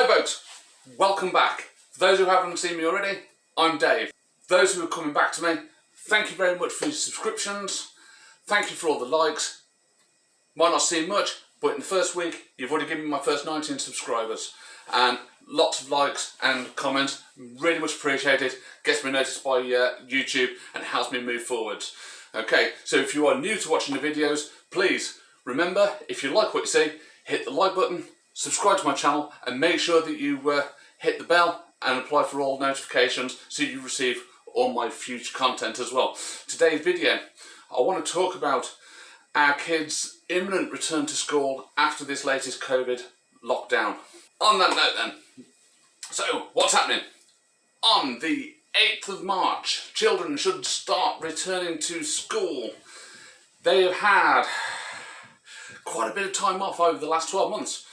Hi folks, welcome back. For those who haven't seen me already, I'm Dave. For those who are coming back to me, thank you very much for your subscriptions. Thank you for all the likes. Might not seem much, but in the first week, you've already given me my first 19 subscribers. And lots of likes and comments, really much appreciated. Gets me noticed by YouTube and helps me move forwards. Okay, so if you are new to watching the videos, please remember, if you like what you see, hit the like button, subscribe to my channel, and make sure that you hit the bell and apply for all notifications so you receive all my future content as well. Today's video, I want to talk about our kids' imminent return to school after this latest COVID lockdown. On that note then, so what's happening? On the 8th of March, children should start returning to school. They have had quite a bit of time off over the last 12 months.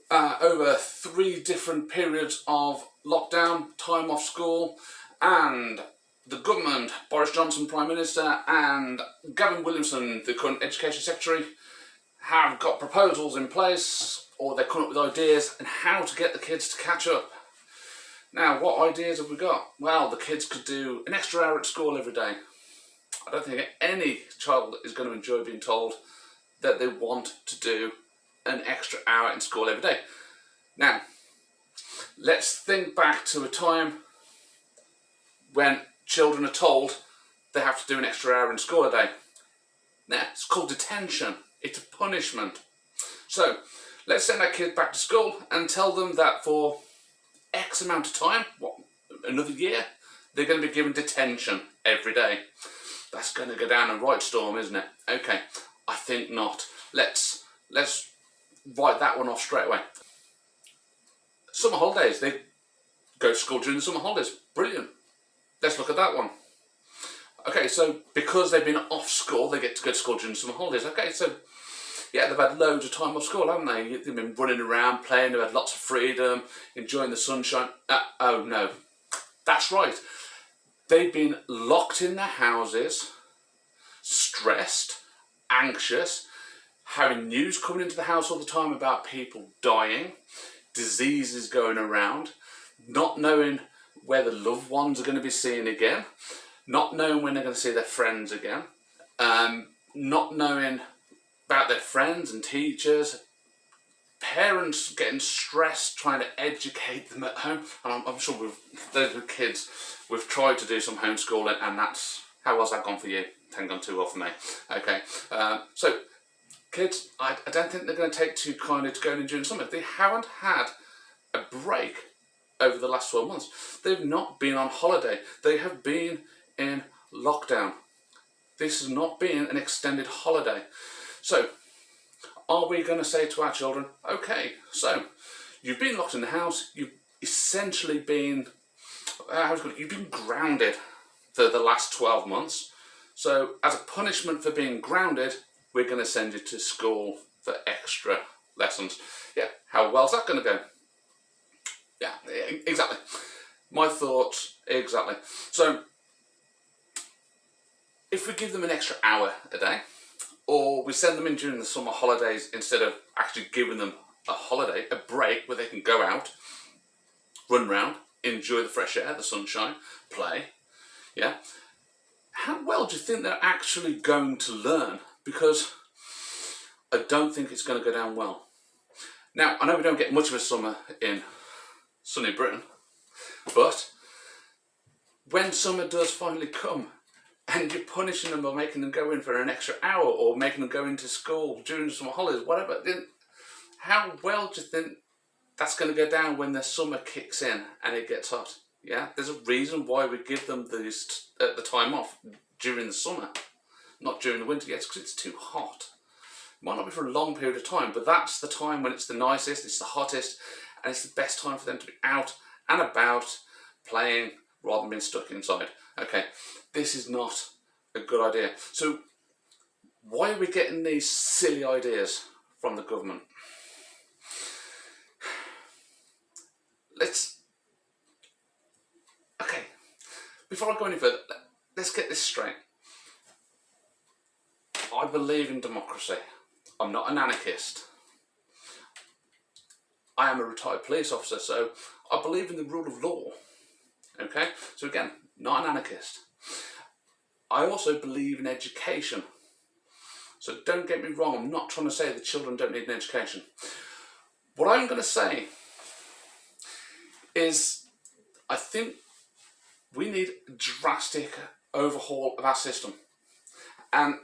Over 3 different periods of lockdown, time off school, and the government, Boris Johnson Prime Minister and Gavin Williamson, the current Education Secretary, have got proposals in place, or they're coming up with ideas on how to get the kids to catch up. Now, what ideas have we got? Well, the kids could do an extra hour at school every day. I don't think any child is going to enjoy being told that they want to do an extra hour in school every day. Now, let's think back to a time when children are told they have to do an extra hour in school a day. Now, it's called detention. It's a punishment. So, let's send our kids back to school and tell them that for X amount of time, another year, they're going to be given detention every day. That's going to go down a right storm, isn't it? Okay, I think not. Let's write that one off straight away. Summer holidays, they go to school during the summer holidays. Brilliant. Let's look at that one. Okay, so because they've been off school, they get to go to school during the summer holidays. Okay, so yeah, they've had loads of time off school, haven't they? They've been running around, playing, they've had lots of freedom, enjoying the sunshine. Oh no, that's right. They've been locked in their houses, stressed, anxious, having news coming into the house all the time about people dying, diseases going around, not knowing where the loved ones are going to be seen again, not knowing when they're going to see their friends again, not knowing about their friends and teachers, parents getting stressed trying to educate them at home. And I'm sure those with kids, we've tried to do some homeschooling, and that's, how was that gone for you? It hasn't gone too well for me. Okay, so kids, I don't think they're going to take too kindly to going in during summer. They haven't had a break over the last 12 months. They've not been on holiday. They have been in lockdown. This has not been an extended holiday. So, are we going to say to our children, okay, so you've been locked in the house, you've essentially been, you've been grounded for the last 12 months. So, as a punishment for being grounded, we're going to send you to school for extra lessons. Yeah, how well's that going to go? Yeah, exactly. My thoughts, exactly. So, if we give them an extra hour a day, or we send them in during the summer holidays instead of actually giving them a holiday, a break where they can go out, run around, enjoy the fresh air, the sunshine, play, yeah, how well do you think they're actually going to learn? Because I don't think it's going to go down well. Now, I know we don't get much of a summer in sunny Britain, but when summer does finally come, and you're punishing them by making them go in for an extra hour, or making them go into school during some holidays, whatever, then how well do you think that's going to go down when the summer kicks in and it gets hot? Yeah, there's a reason why we give them the time off during the summer, not during the winter. Yes, because it's too hot. It might not be for a long period of time, but that's the time when it's the nicest, it's the hottest, and it's the best time for them to be out and about playing rather than being stuck inside. Okay, this is not a good idea. So why are we getting these silly ideas from the government? Okay, before I go any further, let's get this straight. I believe in democracy. I'm not an anarchist. I am a retired police officer, so I believe in the rule of law. Okay, so again, not an anarchist. I also believe in education. So don't get me wrong, I'm not trying to say that children don't need an education. What I'm going to say is I think we need a drastic overhaul of our system. And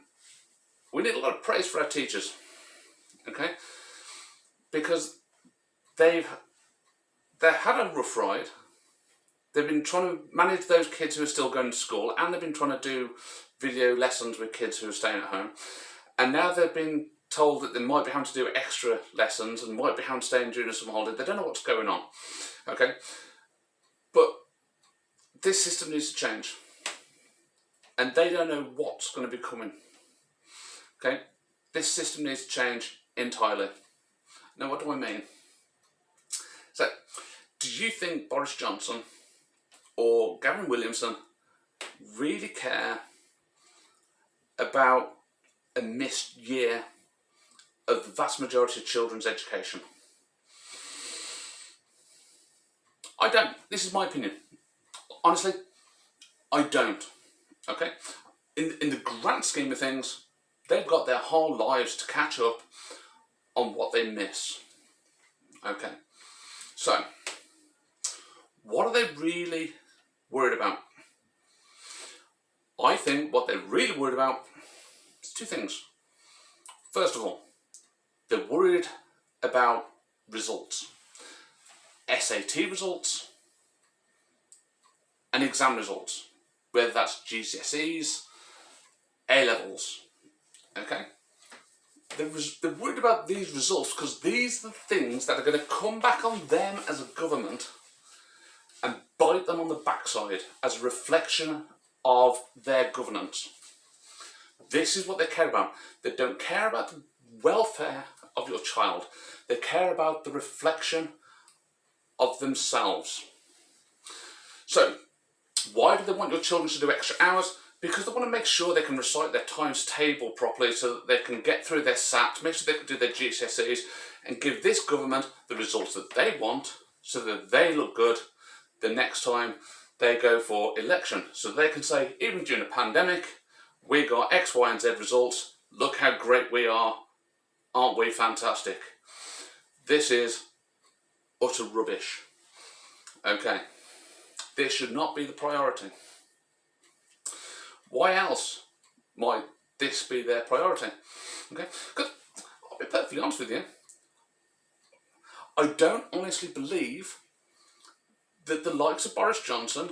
we need a lot of praise for our teachers. Okay? Because they've had a rough ride. They've been trying to manage those kids who are still going to school, and they've been trying to do video lessons with kids who are staying at home. And now they've been told that they might be having to do extra lessons and might be having to stay in during the summer holiday. They don't know what's going on. Okay? But this system needs to change. And they don't know what's going to be coming. Okay? This system needs to change entirely. Now, what do I mean? So, do you think Boris Johnson or Gavin Williamson really care about a missed year of the vast majority of children's education? I don't. This is my opinion. Honestly, I don't. Okay? In the grand scheme of things, they've got their whole lives to catch up on what they miss. Okay? So, what are they really worried about? I think what they're really worried about is two things. First of all, they're worried about results. SAT results and exam results. Whether that's GCSEs, A-levels. Okay? They're worried about these results because these are the things that are going to come back on them as a government and bite them on the backside as a reflection of their governance. This is what they care about. They don't care about the welfare of your child. They care about the reflection of themselves. So, why do they want your children to do extra hours? Because they want to make sure they can recite their times table properly so that they can get through their SAT, make sure they can do their GCSEs and give this government the results that they want so that they look good the next time they go for election. So they can say, even during a pandemic, we got X, Y and Z results. Look how great we are. Aren't we fantastic? This is utter rubbish. Okay. This should not be the priority. Why else might this be their priority? Okay, because I'll be perfectly honest with you, I don't honestly believe that the likes of Boris Johnson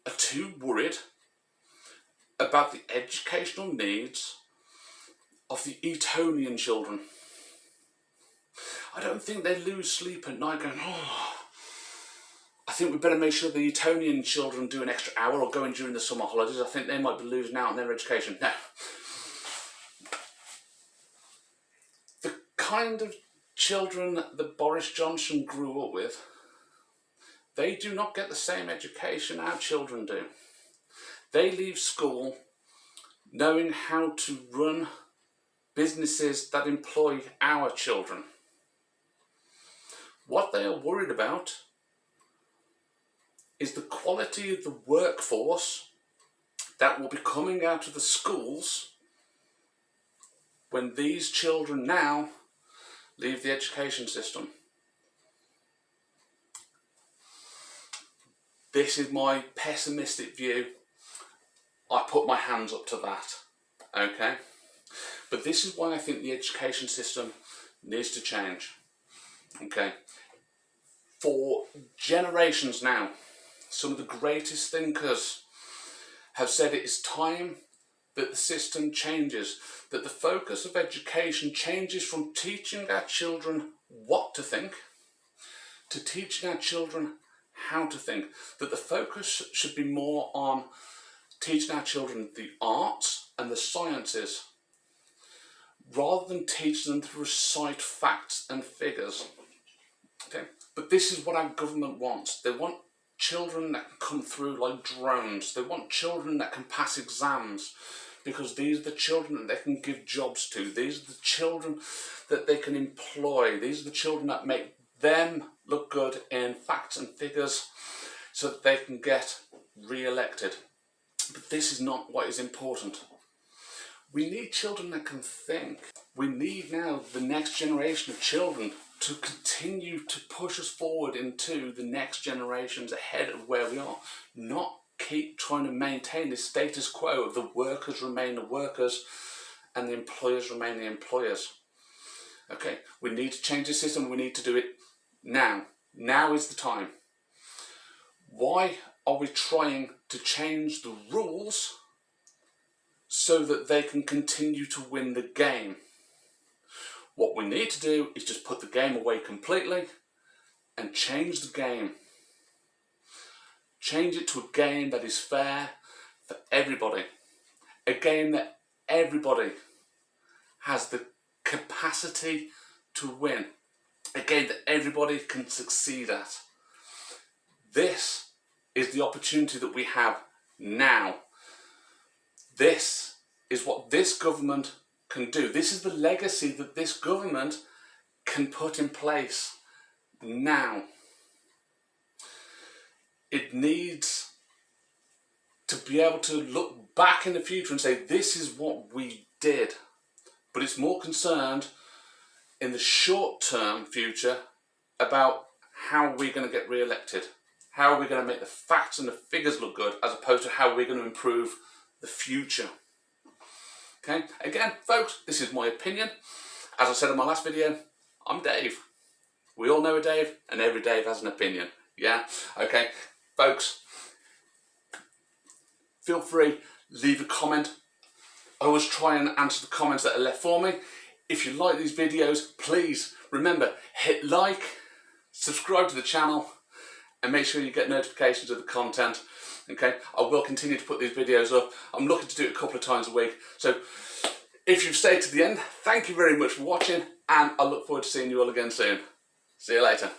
are too worried about the educational needs of the Etonian children. I don't think they lose sleep at night going, oh, I think we better make sure the Etonian children do an extra hour or go in during the summer holidays. I think they might be losing out on their education. No. The kind of children that Boris Johnson grew up with, they do not get the same education our children do. They leave school knowing how to run businesses that employ our children. What they are worried about is the quality of the workforce that will be coming out of the schools when these children now leave the education system. This is my pessimistic view. I put my hands up to that. Okay? But this is why I think the education system needs to change. Okay? For generations now, some of the greatest thinkers have said it is time that the system changes, that the focus of education changes from teaching our children what to think to teaching our children how to think, that the focus should be more on teaching our children the arts and the sciences rather than teaching them to recite facts and figures. Okay? But this is what our government wants. They want children that can come through like drones. They want children that can pass exams because these are the children that they can give jobs to. These are the children that they can employ. These are the children that make them look good in facts and figures so that they can get re-elected. But this is not what is important. We need children that can think. We need now the next generation of children to continue to push us forward into the next generations ahead of where we are. Not keep trying to maintain this status quo of the workers remain the workers and the employers remain the employers. Okay, we need to change the system. We need to do it now. Now is the time. Why are we trying to change the rules so that they can continue to win the game? What we need to do is just put the game away completely and change the game. Change it to a game that is fair for everybody. A game that everybody has the capacity to win. A game that everybody can succeed at. This is the opportunity that we have now. This is what this government can do. This is the legacy that this government can put in place now. It needs to be able to look back in the future and say, this is what we did. But it's more concerned in the short-term future about how we're going to get re-elected. How are we going to make the facts and the figures look good, as opposed to how we're going to improve the future. Okay, again, folks, this is my opinion. As I said in my last video, I'm Dave. We all know a Dave, and every Dave has an opinion. Yeah? Okay, folks, feel free, leave a comment. I always try and answer the comments that are left for me. If you like these videos, please remember, hit like, subscribe to the channel, and make sure you get notifications of the content. Okay, I will continue to put these videos up. I'm looking to do it a couple of times a week. So if you've stayed to the end, thank you very much for watching, and I look forward to seeing you all again soon. See you later.